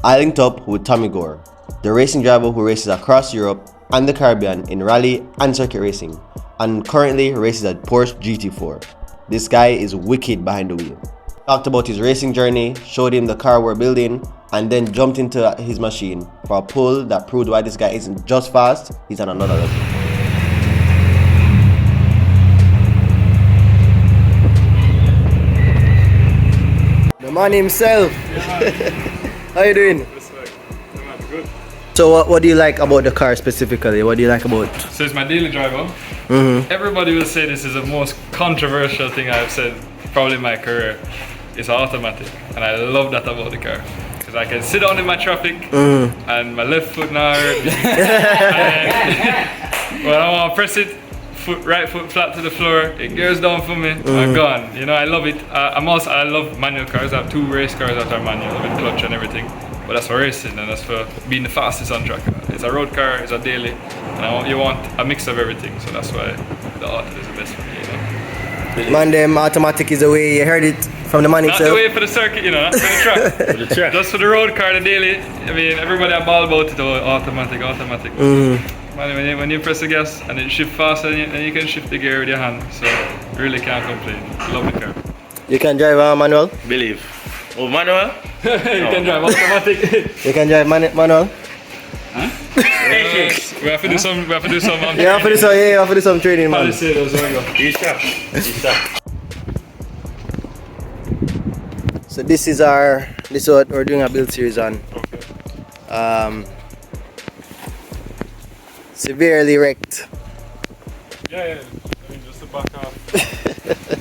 I linked up with Tommi Gore, the racing driver who races across Europe and the Caribbean in rally and circuit racing, and currently races at Porsche GT4. This guy is wicked behind the wheel. Talked about his racing journey, showed him the car we're building, and then jumped into his machine for a pull that proved why this guy isn't just fast, he's on another level. The man himself. How you doing? Good. So what do you like about the car specifically? What do you like about? So it's my daily driver. Everybody will say this is the most controversial thing I've said probably in my career. It's automatic, and I love that about the car. Because I can sit down in my traffic and my left foot now hurt me. And when I want to press it, right foot flat to the floor, it gears down for me, I'm gone. You know, I love it. I love manual cars. I have 2 race cars that are manual with clutch and everything. But that's for racing and that's for being the fastest on track. It's a road car, it's a daily, and you want a mix of everything. So that's why the auto is the best for me, you know. Man, them automatic is the way you heard it from the man Not itself. the way for the circuit, you know, not for the track. For the track. Just for the road car, the daily. I mean, everybody a ball about it, automatic. Man, when you press the gas and it shifts faster, then you can shift the gear with your hand. So really can't complain. Love the car. You can drive manual? Believe. Oh, manual? You can drive automatic. You can drive manual? We have to do some. Yeah, you have to do some training, man. So this is what we're doing a build series on. Okay. Severely wrecked. Yeah. I mean, just to back off.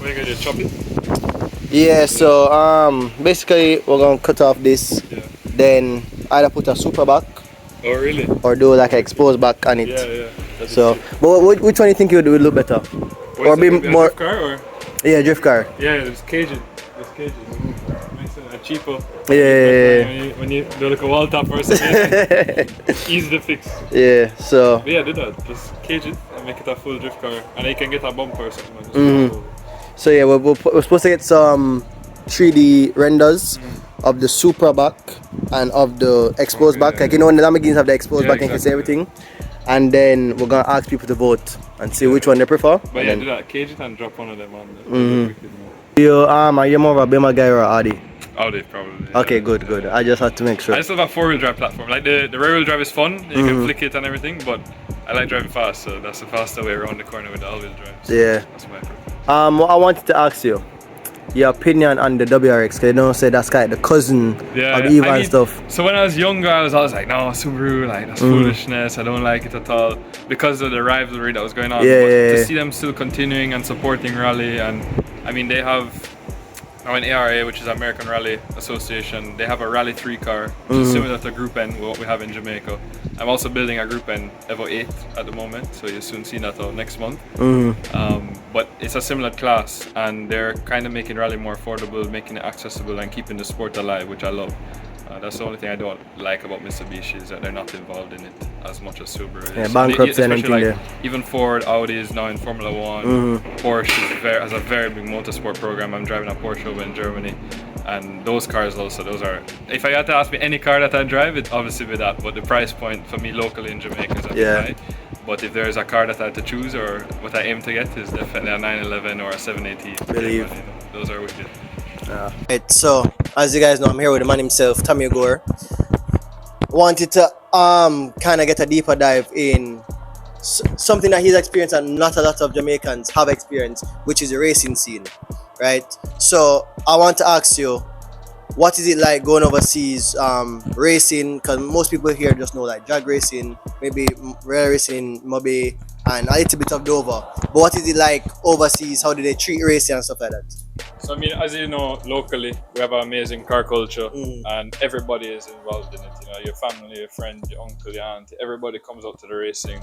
We're gonna chop it. Yeah, so basically we're gonna cut off this, then either put a super back. Oh really? Or do like an exposed back on it. Yeah. So, but which one do you think would look better? Or be more drift car or? Yeah, drift car. Yeah, there's cages. Makes it cheaper. Yeah. When you do like a wall top or something, easy to fix. Yeah. So. But yeah, do that. Just cage it and make it a full drift car, and you can get a bumper or something. So yeah, we're supposed to get some 3D renders of the Supra back and of the exposed back. Like you know when the Lamborghinis have the exposed back and you can see everything. And then we're gonna ask people to vote and see which one they prefer. But yeah, do that. Cage it and drop one of them on. Are you more of a Bema guy or a Audi? Audi probably. Yeah. Okay, good. I just had to make sure. I just love a 4-wheel drive platform. Like the rear-wheel drive is fun. You can flick it and everything, but I like driving fast, so that's the faster way around the corner with the all-wheel drive. So yeah. That's my preference. I wanted to ask you your opinion on the WRX, because they don't say that's kind of the cousin of the EVA and stuff. So when I was younger, I was always like, no, Subaru, like that's foolishness. I don't like it at all because of the rivalry that was going on. To see them still continuing and supporting rally, and I mean they have now in ARA, which is American Rally Association, they have a Rally 3 car, which is similar to Group N, what we have in Jamaica. I'm also building a Group N Evo 8 at the moment, so you'll soon see that out next month. But it's a similar class, and they're kind of making rally more affordable, making it accessible, and keeping the sport alive, which I love. That's the only thing I don't like about Mitsubishi, is that they're not involved in it as much as Subaru is. Yeah, bankruptcy and anything there. Even Ford, Audi is now in Formula 1. Porsche has a very big motorsport program. I'm driving a Porsche over in Germany. And those cars also, those are, if I had to ask me any car that I drive, it'd obviously be that. But the price point for me locally in Jamaica is high. But if there's a car that I had to choose, or what I aim to get, is definitely a 911 or a 780. Believe. Those are wicked. Right, so as you guys know, I'm here with the man himself, Tommi Gore. Wanted to kind of get a deeper dive in something that he's experienced and not a lot of Jamaicans have experienced, which is the racing scene, right? So I want to ask you, what is it like going overseas racing? Because most people here just know like drag racing, maybe rail racing, Mobe, and a little bit of Dover. But what is it like overseas? How do they treat racing and stuff like that? So I mean, as you know, locally we have an amazing car culture, and everybody is involved in it. You know, your family, your friend, your uncle, your aunt, everybody comes out to the racing,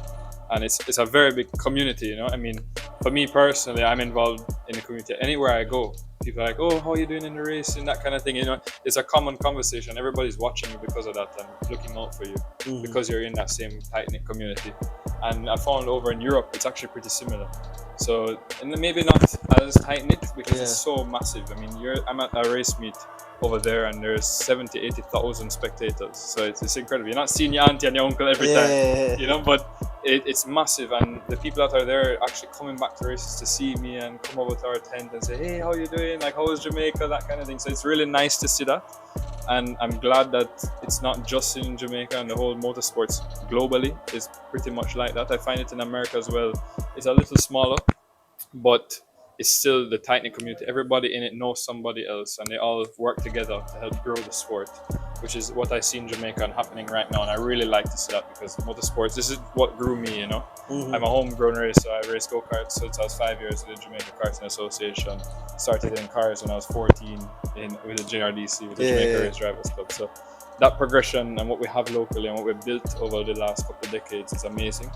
and it's a very big community. You know, I mean, for me personally, I'm involved in the community. Anywhere I go, people are like, "Oh, how are you doing in the racing?" That kind of thing. You know, it's a common conversation. Everybody's watching you because of that and looking out for you because you're in that same tight-knit community. And I found over in Europe, it's actually pretty similar. So, and maybe not as tight-knit because it's so massive. I mean, I'm at a race meet over there, and there's 70,000-80,000 spectators. So it's incredible. You're not seeing your auntie and your uncle every time, you know, but it's massive, and the people that are there are actually coming back to races to see me and come over to our tent and say, hey, how you doing? Like, how was Jamaica? That kind of thing. So it's really nice to see that. And I'm glad that it's not just in Jamaica, and the whole motorsports globally is pretty much like that. I find it in America as well. It's a little smaller, but it's still the tight-knit community. Everybody in it knows somebody else, and they all work together to help grow the sport, which is what I see in Jamaica and happening right now. And I really like to see that, because motorsports, this is what grew me, you know. I'm a homegrown racer. I raced go-karts since I was 5 years with the Jamaica Karting Association. Started in cars when I was 14 with the JRDC, with the Jamaica Race Drivers Club. So that progression and what we have locally and what we've built over the last couple of decades is amazing.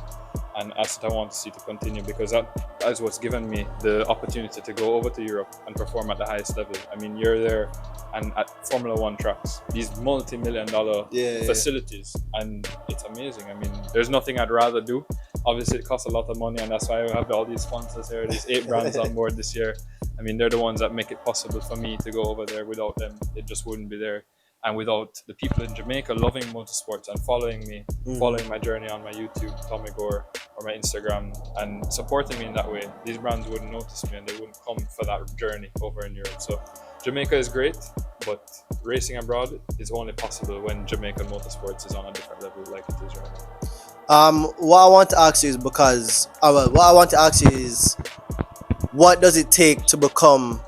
And that's what I want to see to continue, because that is what's given me the opportunity to go over to Europe and perform at the highest level. I mean, you're there and at Formula One tracks, these multi-million-dollar facilities, and it's amazing. I mean, there's nothing I'd rather do. Obviously, it costs a lot of money, and that's why I have all these sponsors here, these 8 brands on board this year. I mean, they're the ones that make it possible for me to go over there. Without them, it just wouldn't be there. And without the people in Jamaica loving motorsports and following me, following my journey on my YouTube, Tommi Gore, or my Instagram, and supporting me in that way, these brands wouldn't notice me and they wouldn't come for that journey over in Europe. So Jamaica is great, but racing abroad is only possible when Jamaican motorsports is on a different level like it is right now. What I want to ask you is what does it take to become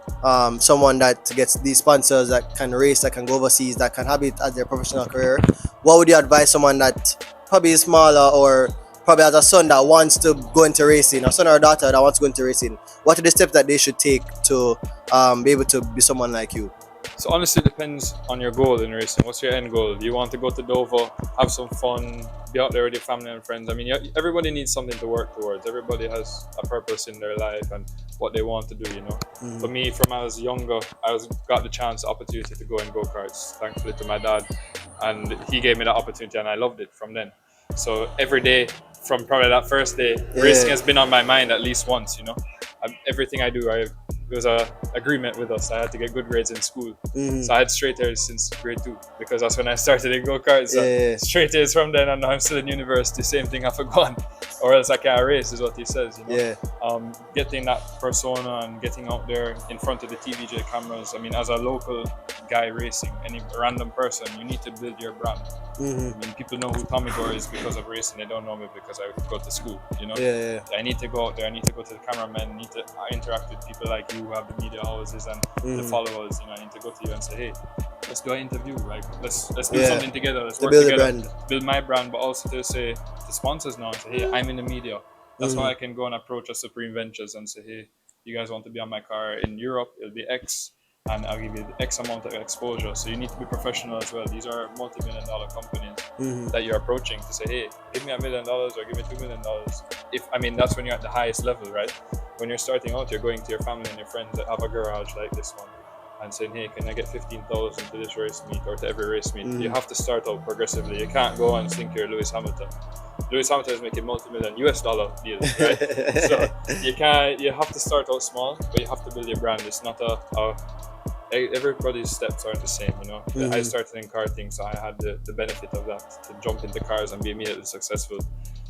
someone that gets these sponsors, that can race, that can go overseas, that can have it as their professional career? What would you advise someone that probably is smaller, or probably has a son that wants to go into racing, or son or a daughter that wants to go into racing? What are the steps that they should take to be able to be someone like you? So honestly, it depends on your goal in racing. What's your end goal? Do you want to go to Dover, have some fun, be out there with your family and friends? I mean, everybody needs something to work towards. Everybody has a purpose in their life and what they want to do, you know. For me, from when I was younger, got the opportunity to go in go-karts, thankfully to my dad. And he gave me that opportunity, and I loved it from then. So every day, from probably that first day, racing has been on my mind at least once, you know. Everything I do, there was a agreement with us. I had to get good grades in school. So I had straight A's since grade 2, because that's when I started in go-karts. Straight A's from then, and now I'm still in university. Same thing, I forgot, or else I can't race, is what he says, you know. Getting that persona and getting out there in front of the TVJ cameras. I mean, as a local guy racing, any random person, you need to build your brand. I mean, people know who Tommi Gore is because of racing. They don't know me because I go to school, you know. I need to go out there. I need to go to the cameraman. I need to interact with people like you who have the media houses and the followers. You know, I need to go to you and say, hey, let's do an interview. Like, let's do something together. Let's work together. Build my brand, but also to say to sponsors now and say, hey, I'm in the media. That's why I can go and approach a Supreme Ventures and say, hey, you guys want to be on my car in Europe? It'll be X, and I'll give you X amount of exposure. So you need to be professional as well. These are multi-million-dollar companies that you're approaching to say, hey, give me $1 million or give me $2 million. That's when you're at the highest level, right? When you're starting out, you're going to your family and your friends that have a garage like this one and saying, hey, can I get 15,000 to this race meet or to every race meet? You have to start out progressively. You can't go and think you're Lewis Hamilton. Lewis Hamilton is making multi-million US dollar deals, right? So you have to start out small, but you have to build your brand. It's not everybody's steps aren't the same, you know. I started in karting, so I had the benefit of that, to jump into cars and be immediately successful.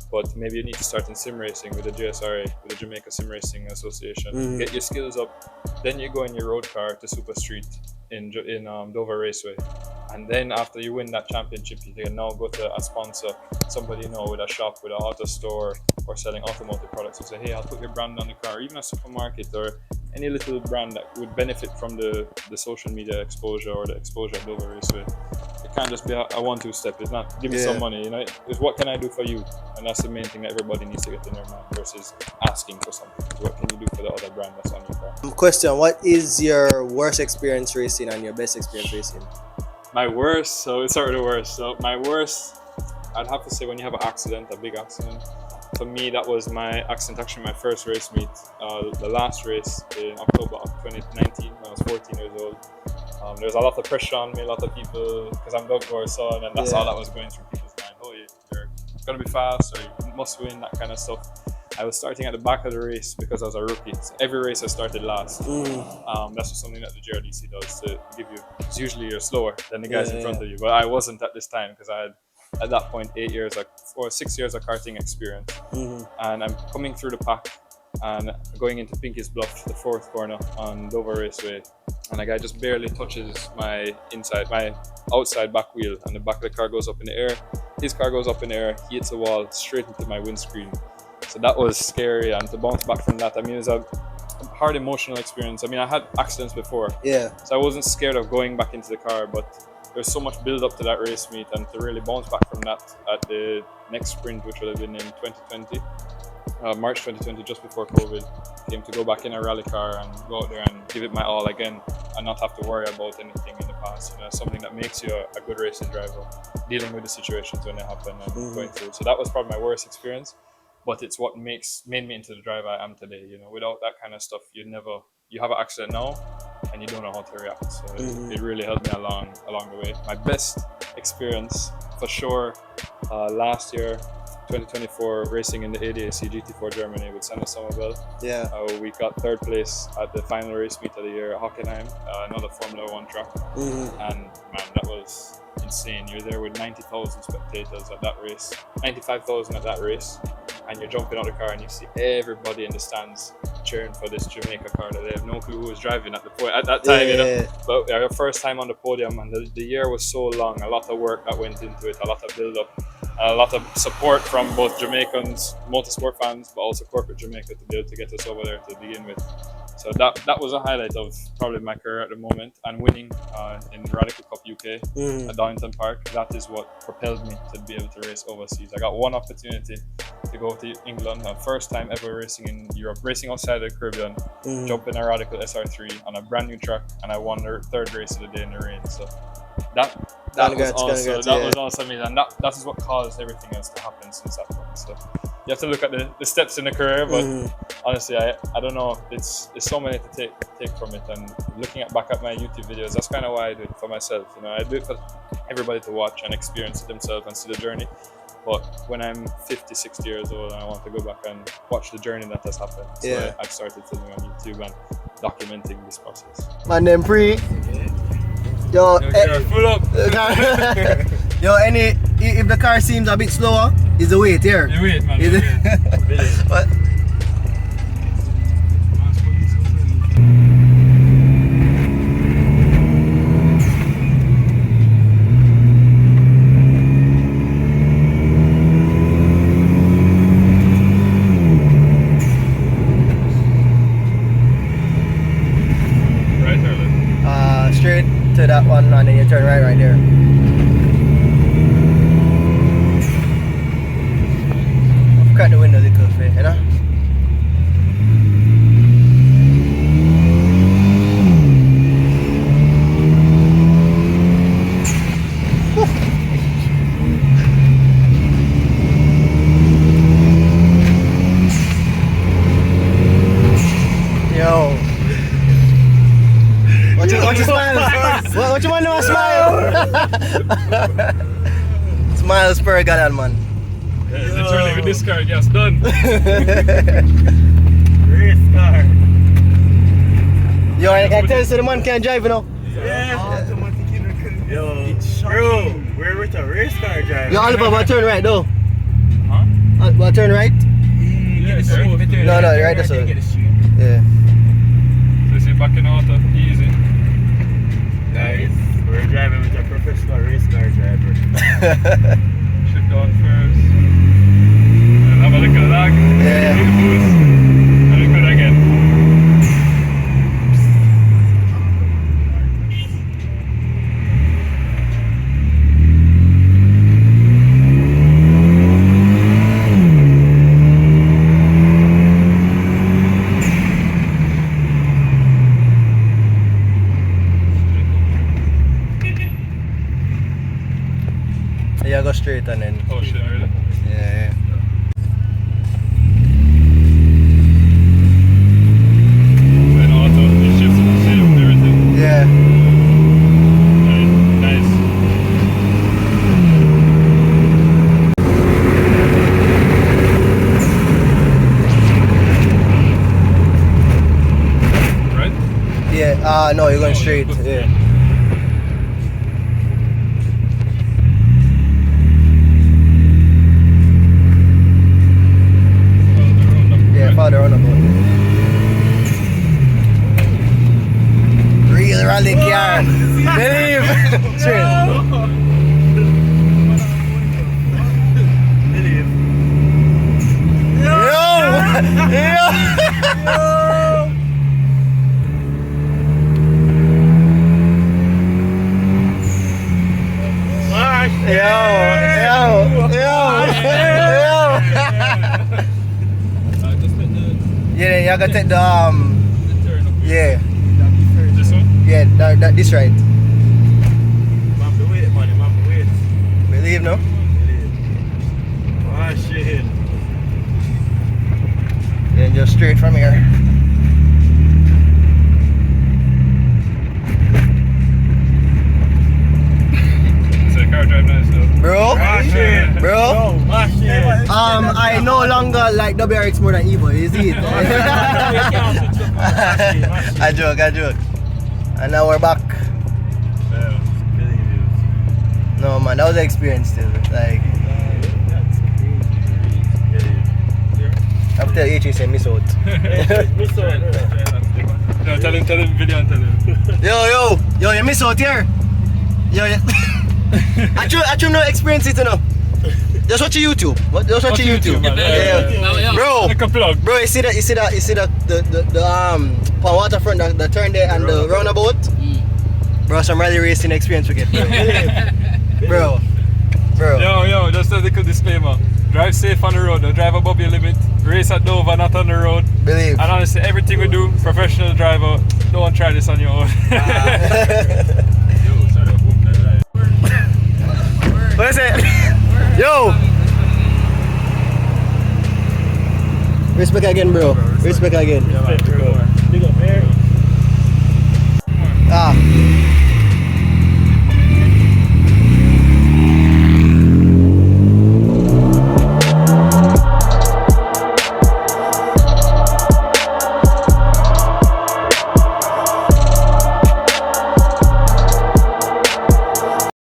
But maybe you need to start in sim racing with the JSRA, with the Jamaica Sim Racing Association. Get your skills up. Then you go in your road car to Super Street in Dover Raceway. And then after you win that championship, you can now go to a sponsor, somebody you know, with a shop, with an auto store, or selling automotive products, and say, hey, I'll put your brand on the car, even a supermarket or any little brand that would benefit from the social media exposure or the exposure at Dover Raceway. It can't just be a 1-2 step. It's not, give me some money, you know. It's what can I do for you? And that's the main thing that everybody needs to get in their mind, versus asking for something. What can you do for the other brand that's on your car? Question, what is your worst experience racing and your best experience racing? My worst, so it's already the worst. So my worst, I'd have to say, when you have an accident, a big accident. For me, that was my accident, actually my first race meet, the last race in October of 2019 when I was 14 years old. There was a lot of pressure on me, a lot of people, because I'm Doug Gore's son, and that's all that was going through people's mind. Oh, you're going to be fast, or you must win, that kind of stuff. I was starting at the back of the race because I was a rookie. So every race I started last. That's just something that the GRDC does to give you. It's usually you're slower than the guys in front of you, but I wasn't at this time because I had at that point 6 years of karting experience, and I'm coming through the pack and going into Pinky's Bluff, the fourth corner on Dover Raceway, and a guy just barely touches my outside back wheel, and the back of the car goes up in the air. His car goes up in the air, he hits a wall straight into my windscreen. So that was scary, and to bounce back from that, I mean, it was a hard emotional experience. I mean, I had accidents before, so I wasn't scared of going back into the car, but there's so much build up to that race meet, and to really bounce back from that at the next sprint, which would have been in 2020, March 2020, just before COVID, came to go back in a rally car and go out there and give it my all again, and not have to worry about anything in the past. You know, something that makes you a good racing driver, dealing with the situations when they happen and going through. So that was probably my worst experience, but it's what made me into the driver I am today. You know, without that kind of stuff, you have an accident now and you don't know how to react. So it really helped me along the way. My best experience for sure last year, 2024, racing in the ADAC GT4 Germany with Senna Sommerville. We got third place at the final race meet of the year at Hockenheim, another Formula 1 track. And man, that was insane. You're there with 90,000 spectators at that race, 95,000 at that race, and you're jumping out of the car and you see everybody in the stands cheering for this Jamaica car that they have no clue who was driving at that time, you know. But our first time on the podium, and the year was so long, a lot of work that went into it, a lot of build up, a lot of support from both Jamaicans, motorsport fans, but also corporate Jamaica to be able to get us over there to begin with. So that was a highlight of probably my career at the moment, and winning in Radical Cup UK at Donington Park. That is what propelled me to be able to race overseas. I got one opportunity to go to England, my first time ever racing in Europe, racing outside of the Caribbean, jump in a Radical SR3 on a brand new track, and I won the third race of the day in the rain. So that was awesome, and that is what caused everything else to happen since that point. So you have to look at the steps in the career, but honestly, I don't know. It's so many to take from it, and looking back at my YouTube videos, that's kind of why I do it for myself. You know, I do it for everybody to watch and experience it themselves and see the journey. But when I'm 50, 60 years old, and I want to go back and watch the journey that has happened, so I've started filming on YouTube and documenting this process. Man, them pre. Yo, full up. Yo, if the car seems a bit slower, is the weight here. The weight, man. What? Right or left? Straight to that one, and then you turn right there. Crack the window a little bit, you know? Yo. What you smile? What you want to smile? Smiles per gallon, man. Literally with this car, yes, done. Race car. Yo, I tell you, so the man can't drive, you know? Yo, bro, we're with a race car driver. Yo, Oliver, but turn right, though. Huh? But turn right? No, right, that's all. Yeah. So you see backing out easy. Guys, we're driving with a professional race car driver. Shift on first. And have a look at that. Yeah. And look at it again. Yeah, go straight and then. Oh shit, really? Yeah. And auto, it shifts the same and everything. Yeah. Nice. No, you're going straight. Yeah. Yeah, father on about. Real rally car. Believe. Straight. Yeah, you gotta take the yeah. This one? Yeah, that this right. Map the weight, man. Map the weight. Believe no? Ah, shit. Then just straight from here. So the car drive nice though. Bro? Ah, shit. Bro? Ah, shit. I no longer like WRX more than Evo, is it? I joke. And now we're back. No man, that was an experience still. Like I'm telling you, say miss out. No, tell him video and tell him. Yo, you miss out here. Yo. I no experience it, you know. Just watch your YouTube. Just watch your YouTube. Yeah. Bro, Like a plug. bro, you see the waterfront that turn there and the roundabout. Bro, some rally racing experience we get. Bro. Yo, just a little disclaimer. Drive safe on the road, don't drive above your limit. Race at Dover, not on the road. Believe. And honestly, everything we do, professional driver, don't try this on your own. What is it? Yo! Respect again, bro. Respect again. Big up here. Ah.